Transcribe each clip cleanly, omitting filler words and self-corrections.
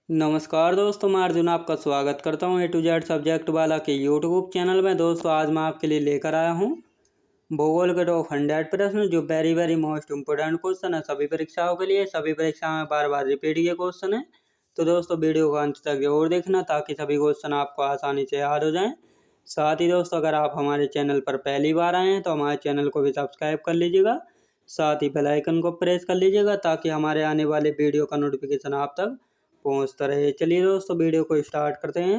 नमस्कार दोस्तों, मैं अर्जुन आपका स्वागत करता हूं A to Z सब्जेक्ट वाला के यूट्यूब चैनल में। दोस्तों आज मैं आपके लिए लेकर आया हूं भूगोल के टॉप 100 प्रश्न जो वेरी मोस्ट इम्पोर्टेंट क्वेश्चन है सभी परीक्षाओं के लिए। सभी परीक्षाओं में बार बार रिपीट ये क्वेश्चन है, तो दोस्तों वीडियो को अंत तक जरूर देखना ताकि सभी क्वेश्चन आपको आसानी से याद हो जाएं। साथ ही दोस्तों अगर आप हमारे चैनल पर पहली बार आए हैं तो हमारे चैनल को भी सब्सक्राइब कर लीजिएगा, साथ ही बेल आइकन को प्रेस कर लीजिएगा ताकि हमारे आने वाले वीडियो का नोटिफिकेशन आप तक पहुंचता रहे। चलिए दोस्तों वीडियो को स्टार्ट करते हैं।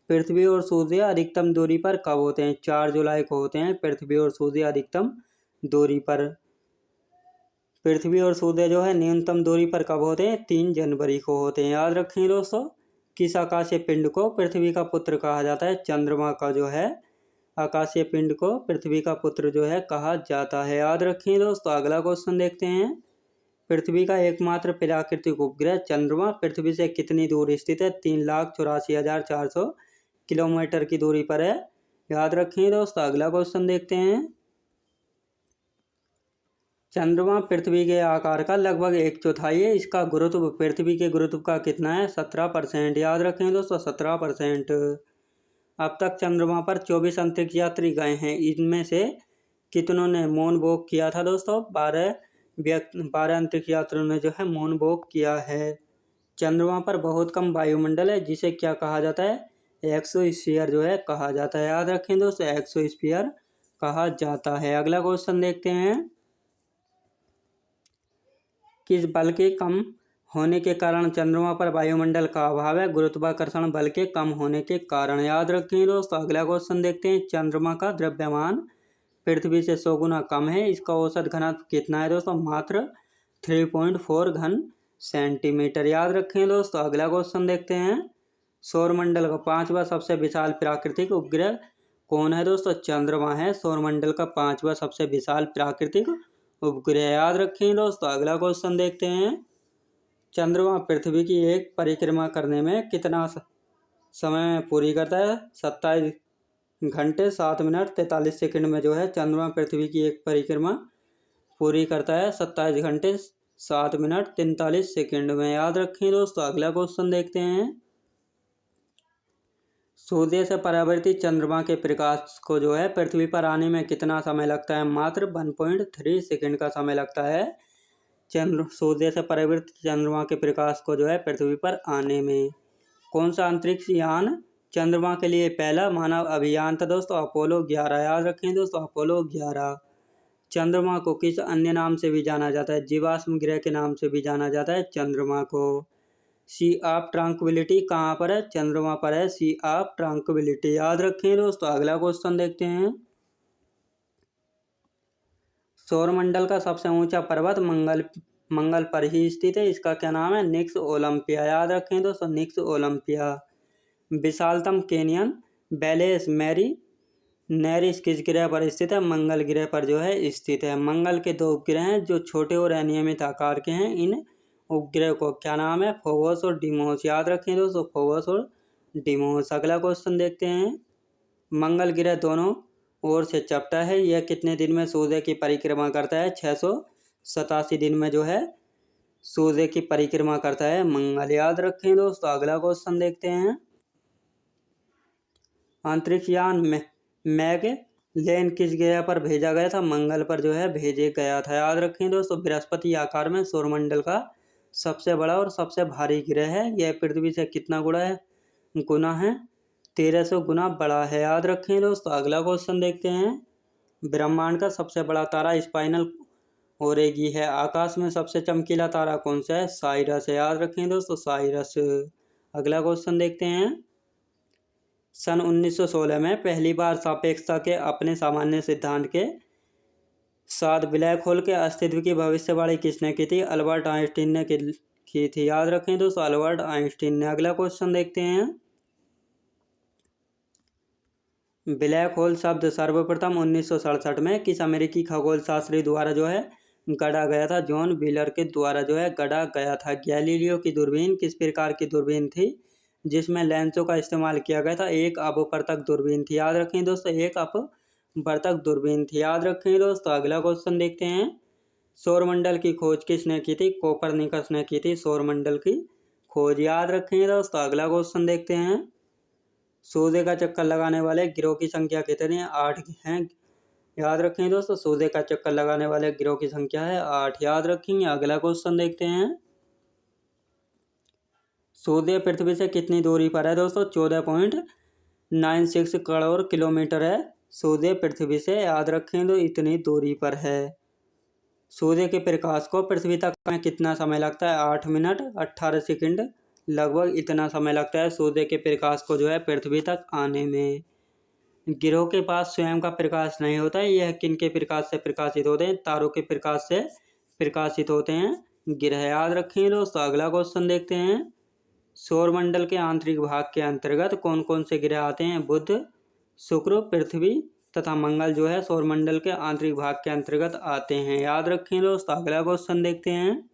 पृथ्वी और सूर्य अधिकतम दूरी पर कब होते हैं? 4 जुलाई को होते हैं पृथ्वी और सूर्य अधिकतम दूरी पर। पृथ्वी और सूर्य जो है न्यूनतम दूरी पर कब होते हैं? 3 जनवरी को होते हैं। याद रखें दोस्तों। किस आकाशीय पिंड को पृथ्वी का पुत्र कहा जाता है? चंद्रमा का जो है आकाशीय पिंड को पृथ्वी का पुत्र जो है कहा जाता है। याद रखें दोस्तों। अगला क्वेश्चन देखते हैं। पृथ्वी का एकमात्र प्राकृतिक उपग्रह चंद्रमा पृथ्वी से कितनी दूर स्थित है? 3,84,400 किलोमीटर की दूरी पर है। याद रखें दोस्तों। अगला क्वेश्चन देखते हैं। चंद्रमा पृथ्वी के आकार का लगभग 1/4 है। इसका गुरुत्व पृथ्वी के गुरुत्व का कितना है? 17%। याद रखें दोस्तों 17%। अब तक चंद्रमा पर 24 अंतरिक्ष यात्री गए हैं। इनमें से कितनों ने मून वॉक किया था दोस्तों? 12 अंतरिक्ष यात्रियों ने जो है मून वॉक किया है। चंद्रमा पर बहुत कम वायुमंडल है जिसे क्या कहा जाता है? एक्सोस्फीयर जो है कहा जाता है। याद रखें दोस्तों एक्सोस्फीयर कहा जाता है। अगला क्वेश्चन देखते हैं। किस बल के कम होने के कारण चंद्रमा पर वायुमंडल का अभाव है? गुरुत्वाकर्षण बल के कम होने के कारण। याद रखें दोस्तों। अगला क्वेश्चन देखते हैं। चंद्रमा का द्रव्यमान पृथ्वी से 100 गुना कम है। इसका औसत घनत्व कितना है दोस्तों? मात्र 3.4 घन सेंटीमीटर। याद रखें दोस्तों। अगला क्वेश्चन देखते हैं। सौरमंडल का 5वां सबसे विशाल प्राकृतिक उपग्रह कौन है दोस्तों? चंद्रमा है सौरमंडल का 5वां सबसे विशाल प्राकृतिक उपग्रह। याद रखें दोस्तों। अगला क्वेश्चन देखते हैं। चंद्रमा पृथ्वी की एक परिक्रमा करने में कितना समय पूरी करता है? 27 घंटे 7 मिनट 43 सेकंड में जो है चंद्रमा पृथ्वी की एक परिक्रमा पूरी करता है 27 घंटे 7 मिनट 43 सेकंड में। याद रखें दोस्तों। अगला क्वेश्चन देखते हैं। सूर्य से परावर्तित चंद्रमा के प्रकाश को जो है पृथ्वी पर आने में कितना समय लगता है? मात्र 1.3 सेकंड का समय लगता है सूर्य से परावर्तित चंद्रमा के प्रकाश को जो है पृथ्वी पर आने में। कौन सा अंतरिक्ष यान चंद्रमा के लिए पहला मानव अभियान था दोस्तों? अपोलो 11। याद रखें दोस्तों अपोलो 11। चंद्रमा को किस अन्य नाम से भी जाना जाता है? जीवाश्म ग्रह के नाम से भी जाना जाता है चंद्रमा को। सी ऑफ ट्रंक्विलिटी कहाँ पर है? चंद्रमा पर है सी ऑफ ट्रंक्विलिटी। याद रखें दोस्तों। अगला क्वेश्चन देखते हैं। सौरमंडल का सबसे ऊंचा पर्वत मंगल पर ही स्थित है। इसका क्या नाम है? Nix Olympia. याद रखें दोस्तों निक्स ओलंपिया। विशालतम कैनियन बैलेस मैरी नेरिस किस ग्रह पर स्थित है? मंगल ग्रह पर जो है स्थित है। मंगल के 2 उपग्रह हैं जो छोटे और अनियमित आकार के हैं। इन उपग्रह को क्या नाम है? फोबोस और डीमोस। याद रखें दोस्तों फोबोस और डीमोस। अगला क्वेश्चन देखते हैं। मंगल ग्रह दोनों ओर से चपटा है। यह कितने दिन में सूर्य की परिक्रमा करता है? 687 दिन में जो है सूर्य की परिक्रमा करता है मंगल। याद रखें दोस्तों। अगला क्वेश्चन देखते हैं। अंतरिक्ष यान मैगलेन किस ग्रह पर भेजा गया था? मंगल पर जो है भेजे गया था। याद रखें दोस्तों। बृहस्पति आकार में सौरमंडल का सबसे बड़ा और सबसे भारी ग्रह है। यह पृथ्वी से कितना गुना है? 1300 गुना बड़ा है। याद रखें दोस्तों। अगला क्वेश्चन देखते हैं। ब्रह्मांड का सबसे बड़ा तारा स्पाइनल ओरेगी है। आकाश में सबसे चमकीला तारा कौन सा है? साइरस है। याद रखें दोस्तों साइरस। अगला क्वेश्चन देखते हैं। सन 1916 में पहली बार सापेक्षता के अपने सामान्य सिद्धांत के साथ ब्लैक होल के अस्तित्व की भविष्यवाणी किसने की थी? अल्बर्ट आइंस्टीन ने की थी। याद रखें दोस्तों अल्बर्ट आइंस्टीन ने। अगला क्वेश्चन देखते हैं। ब्लैक होल शब्द सर्वप्रथम 1967 में किस अमेरिकी खगोल शास्त्री द्वारा जो है गढ़ा गया था? जॉन व्हीलर के द्वारा जो है गढ़ा गया था। गैलीलियो की दूरबीन किस प्रकार की दूरबीन थी जिसमें लेंसों का इस्तेमाल किया गया था? एक अपवर्तक दूरबीन थी। याद रखें दोस्तों एक अपवर्तक दूरबीन थी। याद रखें दोस्तों। अगला क्वेश्चन देखते हैं। सौरमंडल की खोज किसने की थी? कोपरनिकस ने की थी सौरमंडल की खोज याद रखेंगे दोस्तों। अगला क्वेश्चन देखते हैं। सूर्य का चक्कर लगाने वाले ग्रहों की संख्या कितनी है? 8 हैं। याद रखेंगे दोस्तों, सूर्य का चक्कर लगाने वाले ग्रहों की संख्या है 8, याद रखेंगे। अगला क्वेश्चन देखते हैं। सूर्य पृथ्वी से कितनी दूरी पर है दोस्तों? 14.96 करोड़ किलोमीटर है सूर्य पृथ्वी से, याद रखें तो इतनी दूरी पर है। सूर्य के प्रकाश को पृथ्वी तक में कितना समय लगता है? 8 मिनट 18 सेकंड, लगभग इतना समय लगता है सूर्य के प्रकाश को जो है पृथ्वी तक आने में। ग्रहों के पास स्वयं का प्रकाश नहीं होता है, यह किन के प्रकाश से प्रकाशित होते हैं? तारों के प्रकाश से प्रकाशित होते हैं ग्रह, याद रखें दोस्तों। अगला क्वेश्चन देखते हैं। सौरमंडल के आंतरिक भाग के अंतर्गत कौन कौन से ग्रह आते हैं? बुध, शुक्र, पृथ्वी तथा मंगल जो है सौरमंडल के आंतरिक भाग के अंतर्गत आते हैं, याद रखें दोस्तों। अगला क्वेश्चन देखते हैं।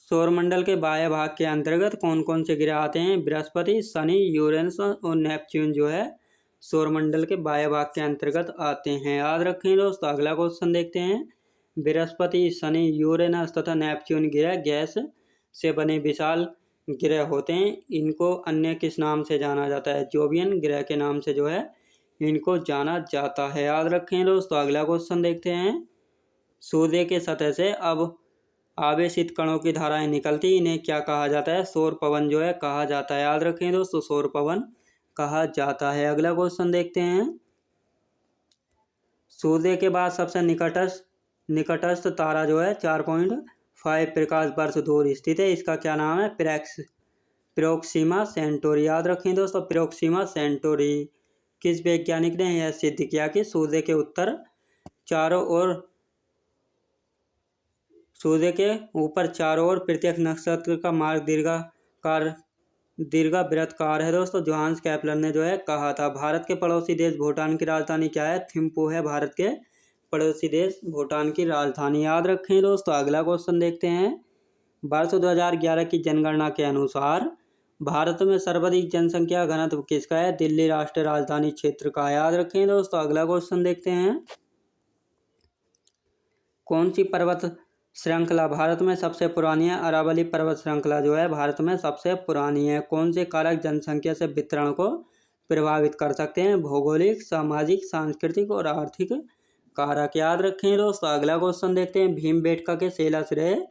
सौरमंडल के बाह्य भाग के अंतर्गत कौन कौन से ग्रह आते हैं? बृहस्पति, शनि, यूरेनस और नेपच्यून जो है सौरमंडल के बाह्य भाग के अंतर्गत आते हैं, याद रखें दोस्तों। अगला क्वेश्चन देखते हैं। बृहस्पति, शनि, यूरेनस तथा नेपच्यून ग्रह गैस से बने विशाल ग्रह होते हैं। इनको अन्य किस नाम से जाना जाता है? जोवियन ग्रह के नाम से जो है इनको जाना जाता है, याद रखें दोस्तों। अगला क्वेश्चन देखते हैं। सूर्य के सतह से अब आवेशित कणों की धाराएं निकलती, इन्हें क्या कहा जाता है? सौर पवन जो है कहा जाता है, याद रखें दोस्तों, सौर पवन कहा जाता है। अगला क्वेश्चन देखते हैं। सूर्य के बाद सबसे निकटस्थ तारा जो है 4.5 प्रकाश वर्ष दूर स्थित है, इसका क्या नाम है? प्रोक्सिमा सेंटोरी, याद रखें दोस्तों, प्रोक्सिमा सेंटोरी। किस वैज्ञानिक ने यह सिद्ध किया कि सूर्य के ऊपर चारों ओर प्रत्येक नक्षत्र का मार्ग दीर्घवृत्ताकार है दोस्तों? जोहान्स केपलर ने जो है कहा था। भारत के पड़ोसी देश भूटान की राजधानी क्या है? थिम्पू है भारत के पड़ोसी देश भूटान की राजधानी, याद रखें दोस्तों। अगला क्वेश्चन देखते हैं। वर्ष 2011 की जनगणना के अनुसार भारत में सर्वाधिक जनसंख्या घनत्व किसका है? दिल्ली राष्ट्रीय राजधानी क्षेत्र का, याद रखें दोस्तों। अगला क्वेश्चन देखते हैं। कौन सी पर्वत श्रृंखला भारत में सबसे पुरानी है? अरावली पर्वत श्रृंखला जो है भारत में सबसे पुरानी है। कौन से कारक जनसंख्या से वितरण को प्रभावित कर सकते हैं? भौगोलिक, सामाजिक, सांस्कृतिक और आर्थिक कारक, याद रखें दोस्तों। अगला क्वेश्चन देखते हैं। भीमबेटका के शिलाश्रय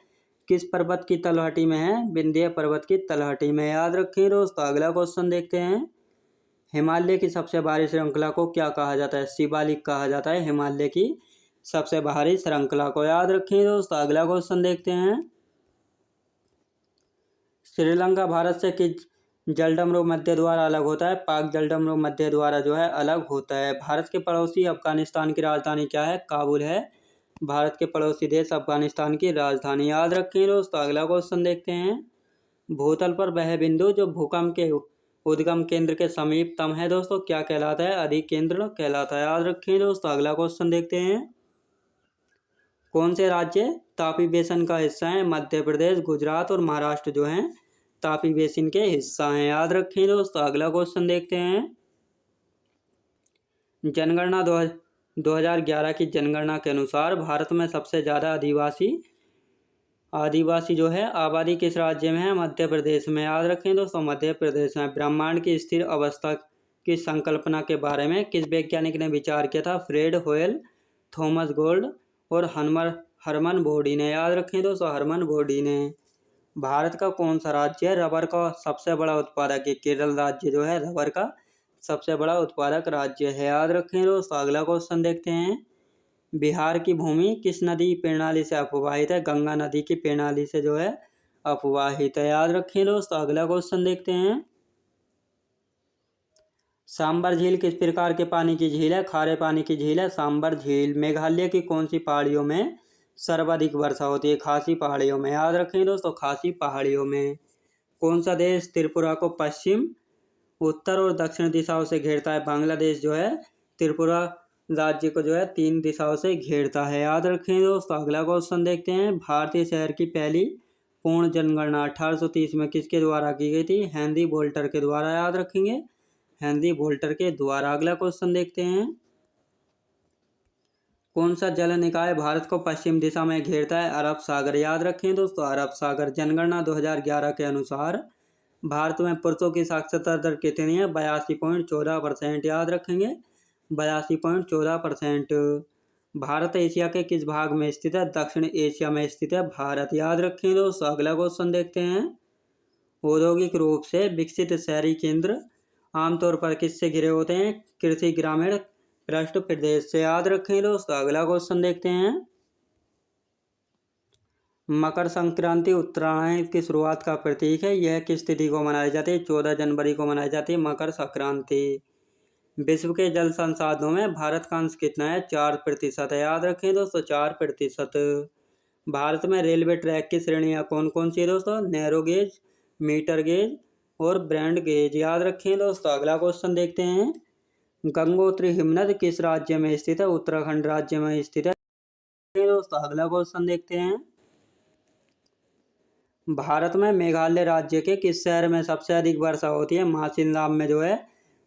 किस पर्वत की तलहटी में है? विंध्य पर्वत की तलहटी में, याद रखें दोस्तों। अगला क्वेश्चन देखते हैं। हिमालय की सबसे भारी श्रृंखला को क्या कहा जाता है? शिवालिक कहा जाता है हिमालय की सबसे भारी श्रृंखला को, याद रखें दोस्तों। अगला क्वेश्चन देखते हैं। श्रीलंका भारत से किस जलडमरू मध्य द्वारा अलग होता है? पाक जलडमरू मध्य द्वारा जो है अलग होता है। भारत के पड़ोसी अफगानिस्तान की राजधानी क्या है? काबुल है भारत के पड़ोसी देश अफगानिस्तान की राजधानी, याद रखें दोस्तों। अगला क्वेश्चन देखते हैं। भूतल पर वह बिंदु जो भूकंप के उद्गम केंद्र के समीपतम है दोस्तों क्या कहलाता है? अधिकेंद्र कहलाता है, याद रखें दोस्तों। अगला क्वेश्चन देखते हैं। कौन से राज्य तापी बेसिन का हिस्सा है? मध्य प्रदेश, गुजरात और महाराष्ट्र जो हैं तापी बेसिन के हिस्सा हैं, याद रखें दोस्तों। अगला क्वेश्चन देखते हैं। जनगणना 2011 की जनगणना के अनुसार भारत में सबसे ज़्यादा आदिवासी जो है आबादी किस राज्य में है? मध्य प्रदेश में, याद रखें दोस्तों, मध्य प्रदेश में। ब्रह्मांड की स्थिर अवस्था की संकल्पना के बारे में किस वैज्ञानिक ने विचार किया था? फ्रेड होयल, थॉमस गोल्ड और हरमन बोर्डी ने, याद रखें दोस्तों, हरमन बोर्डी ने। भारत का कौन सा राज्य है रबर का सबसे बड़ा उत्पादक है? केरल राज्य जो है रबर का सबसे बड़ा उत्पादक राज्य है, याद रखें दोस्तों। अगला क्वेश्चन देखते हैं। बिहार की भूमि किस नदी प्रणाली से अपवाहित है? गंगा नदी की प्रणाली से जो है अपवाहित है, याद रखें दोस्तों। अगला क्वेश्चन देखते हैं। सांबर झील किस प्रकार के पानी की झील है? खारे पानी की झील है सांबर झील। मेघालय की कौन सी पहाड़ियों में सर्वाधिक वर्षा होती है? खासी पहाड़ियों में, याद रखें दोस्तों, खासी पहाड़ियों में। कौन सा देश त्रिपुरा को पश्चिम, उत्तर और दक्षिण दिशाओं से घेरता है? बांग्लादेश जो है त्रिपुरा राज्य को जो है 3 दिशाओं से घेरता है, याद रखें दोस्तों। अगला क्वेश्चन देखते हैं। भारतीय शहर की पहली पूर्ण जनगणना 1830 में किसके द्वारा की गई थी? हेनरी बोल्टर के द्वारा, याद रखेंगे, हेनरी बोल्टर के द्वारा। अगला क्वेश्चन देखते हैं। कौन सा जल निकाय भारत को पश्चिम दिशा में घेरता है? अरब सागर। याद रखें दोस्तों, अरब सागर। जनगणना 2011 के अनुसार भारत में पुरुषों की साक्षरता दर कितनी है? 82.14%। याद रखेंगे, 82.14%। भारत एशिया के किस भाग में स्थित है? दक्षिण एशिया में स्थित है भारत। याद रखें दोस्तों। अगला क्वेश्चन देखते हैं। औद्योगिक रूप से विकसित शहरी केंद्र आमतौर पर किससे घिरे होते हैं? कृषि ग्रामीण पृष्ठ प्रदेश से। याद रखें दोस्तों। अगला क्वेश्चन देखते हैं। मकर संक्रांति उत्तरायण की शुरुआत का प्रतीक है। यह किस तिथि को मनाई जाती है? 14 जनवरी को मनाई जाती है मकर संक्रांति। विश्व के जल संसाधनों में भारत का अंश कितना है? 4% है। याद रखें दोस्तों, 4%। भारत में रेलवे ट्रैक की श्रेणियाँ कौन कौन सी है दोस्तों? नैरो गेज, मीटर गेज और ब्रॉड गेज। याद रखें दोस्तों। अगला क्वेश्चन देखते हैं। गंगोत्री हिमनद किस राज्य में स्थित है? उत्तराखंड राज्य में स्थित है दोस्तों। अगला क्वेश्चन देखते हैं। भारत में मेघालय राज्य के किस शहर में सबसे अधिक वर्षा होती है? मासिनराम में जो है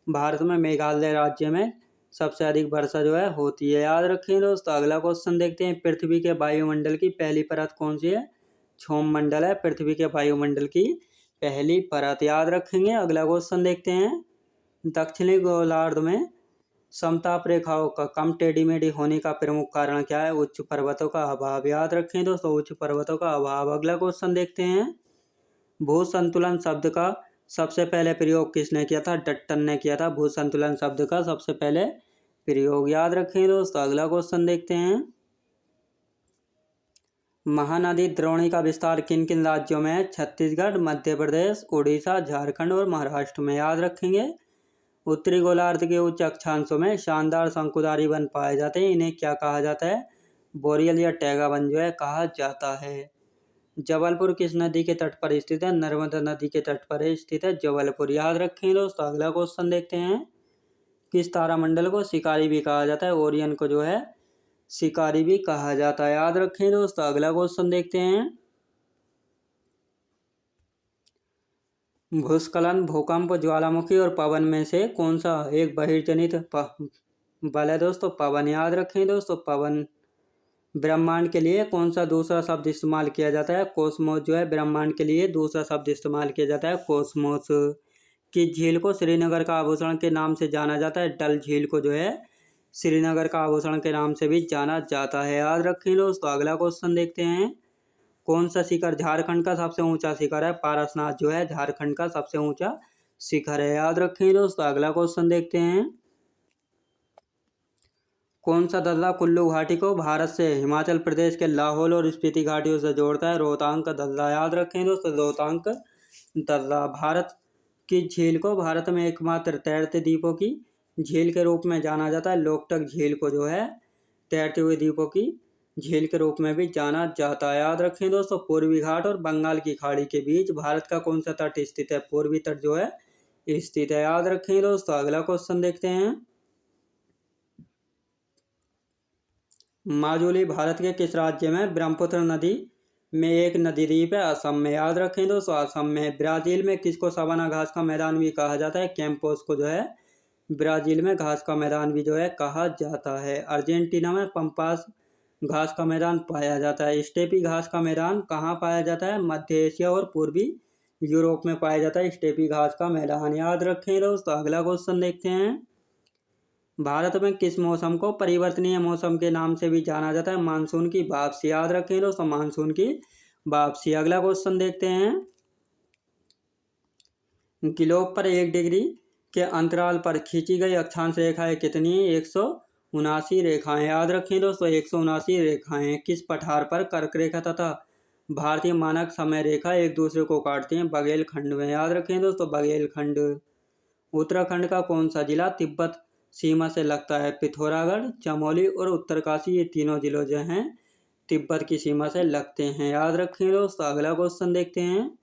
भारत में मेघालय राज्य में सबसे अधिक वर्षा जो है होती है। याद रखें दोस्तों। अगला क्वेश्चन देखते हैं। पृथ्वी के वायुमंडल की पहली परत कौन सी है? क्षौम मंडल है पृथ्वी के वायुमंडल की पहली परत। याद रखेंगे। अगला क्वेश्चन देखते हैं। दक्षिणी गोलार्ध में समताप रेखाओं का कम टेढ़ी मेढ़ी होने का प्रमुख कारण क्या है? उच्च पर्वतों का अभाव। याद रखें दोस्तों, उच्च पर्वतों का अभाव। अगला क्वेश्चन देखते हैं। भू संतुलन शब्द का सबसे पहले प्रयोग किसने किया था? डट्टन ने किया था भू संतुलन शब्द का सबसे पहले प्रयोग। याद रखें दोस्तों। अगला क्वेश्चन देखते हैं। महानदी द्रोणी का विस्तार किन किन राज्यों में है? छत्तीसगढ़, मध्य प्रदेश, उड़ीसा, झारखंड और महाराष्ट्र में। याद रखेंगे। उत्तरी गोलार्ध के उच्च अक्षांशों में शानदार शंकुधारी वन पाए जाते हैं। इन्हें क्या कहा जाता है? बोरियल या टैगा वन जो है कहा जाता है। जबलपुर किस नदी के तट पर स्थित है? नर्मदा नदी के तट पर स्थित है जबलपुर। याद रखें दोस्तों। अगला क्वेश्चन देखते हैं। किस तारामंडल को शिकारी भी कहा जाता है? ओरियन को जो है शिकारी भी कहा जाता है। याद रखें दोस्तों। अगला क्वेश्चन देखते हैं। भूस्खलन, भूकंप, ज्वालामुखी और पवन में से कौन सा एक बहिर्जनित बल है दोस्तों? पवन। याद रखें दोस्तों, पवन। ब्रह्मांड के लिए कौन सा दूसरा शब्द इस्तेमाल किया जाता है? कोसमोस जो है ब्रह्मांड के लिए दूसरा शब्द इस्तेमाल किया जाता है कोसमोस। किस झील को श्रीनगर का आभूषण के नाम से जाना जाता है? डल झील को जो है श्रीनगर का आभूषण के नाम से भी जाना जाता है। याद रखें दोस्तों। अगला क्वेश्चन देखते हैं। कौन सा शिखर झारखंड का सबसे ऊंचा शिखर है? पारसनाथ जो है झारखंड का सबसे ऊंचा शिखर है। याद रखें दोस्तों। अगला क्वेश्चन देखते हैं। कौन सा दर्रा कुल्लू घाटी को भारत से हिमाचल प्रदेश के लाहौल और स्पीति घाटियों से जोड़ता है? रोहतांग का दर्रा। याद रखें दोस्तों, रोहतांग दर्रा। भारत की झील को भारत में एकमात्र तैरते द्वीपों की झील के रूप में जाना जाता है। लोकटक झील को जो है तैरते हुए द्वीपों की झील के रूप में भी जाना जाता है। याद रखें दोस्तों। पूर्वी घाट और बंगाल की खाड़ी के बीच भारत का कौन सा तट स्थित है? पूर्वी तट जो है स्थित है। याद रखें दोस्तों। अगला क्वेश्चन देखते हैं। माजुली भारत के किस राज्य में ब्रह्मपुत्र नदी में एक नदी द्वीप है? असम में। याद रखें दोस्तों, असम में। ब्राजील में किसको सवाना घास का मैदान भी कहा जाता है? कैंपोस को जो है ब्राजील में घास का मैदान भी जो है कहा जाता है। अर्जेंटीना में पंपास घास का मैदान पाया जाता है। स्टेपी घास का मैदान कहाँ पाया जाता है? मध्य एशिया और पूर्वी यूरोप में पाया जाता है स्टेपी घास का मैदान। याद रखें दोस्तों। अगला क्वेश्चन देखते हैं। भारत में किस मौसम को परिवर्तनीय मौसम के नाम से भी जाना जाता है? मानसून की वापसी। याद रखें दोस्तों, मानसून की वापसी। अगला क्वेश्चन देखते हैं। ग्लोब पर 1 डिग्री के अंतराल पर खींची गई अक्षांश रेखाएं कितनी है? 179 रेखाएं। याद रखें दोस्तों, 179 रेखाएं। किस पठार पर कर्क रेखा तथा भारतीय मानक समय रेखा एक दूसरे को काटती हैं? बघेलखंड में। याद रखें दोस्तों, बघेलखंड। उत्तराखंड का कौन सा जिला तिब्बत सीमा से लगता है? पिथौरागढ़, चमोली और उत्तरकाशी, ये तीनों जिलों जो हैं तिब्बत की सीमा से लगते हैं। याद रखें दोस्तों। अगला क्वेश्चन देखते हैं।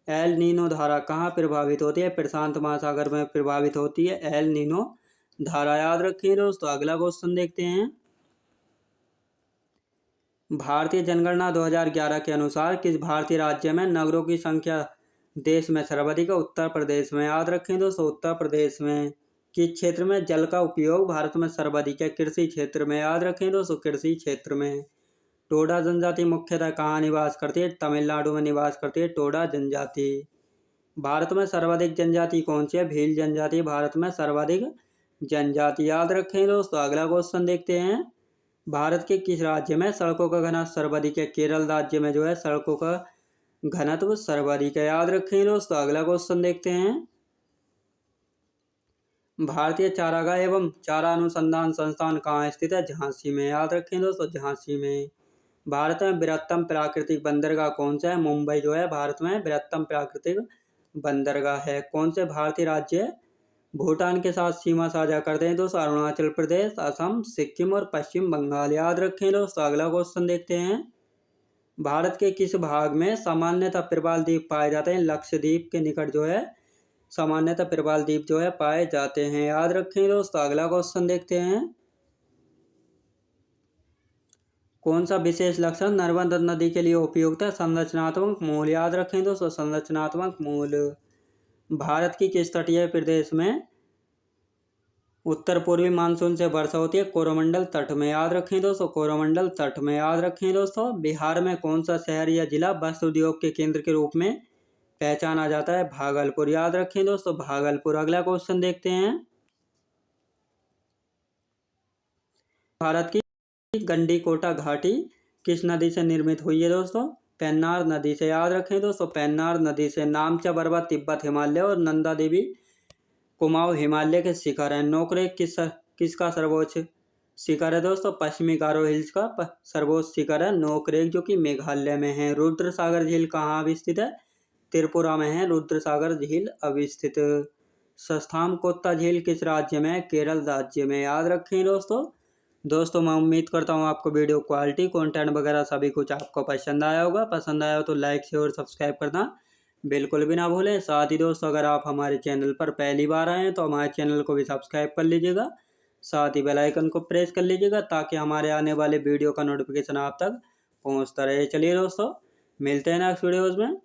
एल नीनो धारा कहाँ प्रभावित होती है? प्रशांत महासागर में प्रभावित होती है एल नीनो धारा। याद रखें दोस्तों। अगला क्वेश्चन देखते हैं। भारतीय जनगणना 2011 के अनुसार किस भारतीय राज्य में नगरों की संख्या देश में सर्वाधिक है? उत्तर प्रदेश में। याद रखें दोस्तों, उत्तर प्रदेश में। किस क्षेत्र में जल का उपयोग भारत में सर्वाधिक है? कृषि क्षेत्र में। याद रखें दोस्तों, कृषि क्षेत्र में। टोडा जनजाति मुख्यतः कहाँ निवास करती है? तमिलनाडु में निवास करती है टोडा जनजाति। भारत में सर्वाधिक जनजाति कौन सी है? भील जनजाति भारत में सर्वाधिक जनजाति। याद रखें दोस्तों। अगला क्वेश्चन देखते हैं, भारत के किस राज्य में सड़कों का घनत्व सर्वाधिक है? केरल राज्य में जो है सड़कों का घनत्व सर्वाधिक है। याद रखें दोस्तों। अगला क्वेश्चन देखते हैं, भारतीय चारागाह एवं चारा अनुसंधान संस्थान कहाँ स्थित है? झांसी में। याद रखें दोस्तों, झांसी में। भारत में बृहत्तम प्राकृतिक बंदरगाह कौन सा है? मुंबई जो है भारत में बृहत्तम प्राकृतिक बंदरगाह है। कौन से भारतीय राज्य भूटान के साथ सीमा साझा करते हैं दोस्तों? अरुणाचल प्रदेश, असम, सिक्किम और पश्चिम बंगाल। याद रखें दोस्तों। अगला क्वेश्चन देखते हैं, भारत के किस भाग में सामान्यतः प्रवाल द्वीप पाए जाते हैं? लक्षद्वीप के निकट जो है सामान्यतः प्रवाल द्वीप जो है पाए जाते हैं। याद रखें दोस्तों। अगला क्वेश्चन देखते हैं, कौन सा विशेष लक्षण नर्मदा नदी के लिए उपयुक्त है? संरचनात्मक मूल। याद रखें दोस्तों, संरचनात्मक मूल। भारत की किस तटीय प्रदेश में उत्तर पूर्वी मानसून से वर्षा होती है? कोरोमंडल तट में। याद रखें दोस्तों, कोरोमंडल तट में। याद रखें दोस्तों, बिहार में कौन सा शहर या जिला वस्त्र उद्योग के केंद्र के रूप में पहचाना जाता है? भागलपुर। याद रखें दोस्तों, भागलपुर। अगला क्वेश्चन देखते हैं, भारत की गंडीकोटा घाटी किस नदी से निर्मित हुई है दोस्तों? पेन्नार नदी से। याद रखें दोस्तों, पेन्नार नदी से। नामचा पर्वत तिब्बत हिमालय और नंदा देवी कुमाऊं हिमालय के शिखर हैं। नोकरेक किसका सर्वोच्च शिखर है दोस्तों? पश्चिमी गारो हिल्स का सर्वोच्च शिखर है नोकरेक, जो कि मेघालय में है। रुद्र सागर झील कहाँ अवस्थित है? त्रिपुरा में है रुद्र सागर झील अवस्थित। सस्थाम कोत्ता झील किस राज्य में है? केरल राज्य में। याद रखें दोस्तों मैं उम्मीद करता हूँ आपको वीडियो क्वालिटी, कंटेंट वगैरह सभी कुछ आपको पसंद आया होगा। पसंद आया हो तो लाइक शेयर और सब्सक्राइब करना बिल्कुल भी ना भूलें। साथ ही दोस्तों, अगर आप हमारे चैनल पर पहली बार आए हैं तो हमारे चैनल को भी सब्सक्राइब कर लीजिएगा। साथ ही बेल आइकन को प्रेस कर लीजिएगा ताकि हमारे आने वाले वीडियो का नोटिफिकेशन आप तक पहुँचता रहे। चलिए दोस्तों, मिलते हैं नेक्स्ट वीडियोज़ में।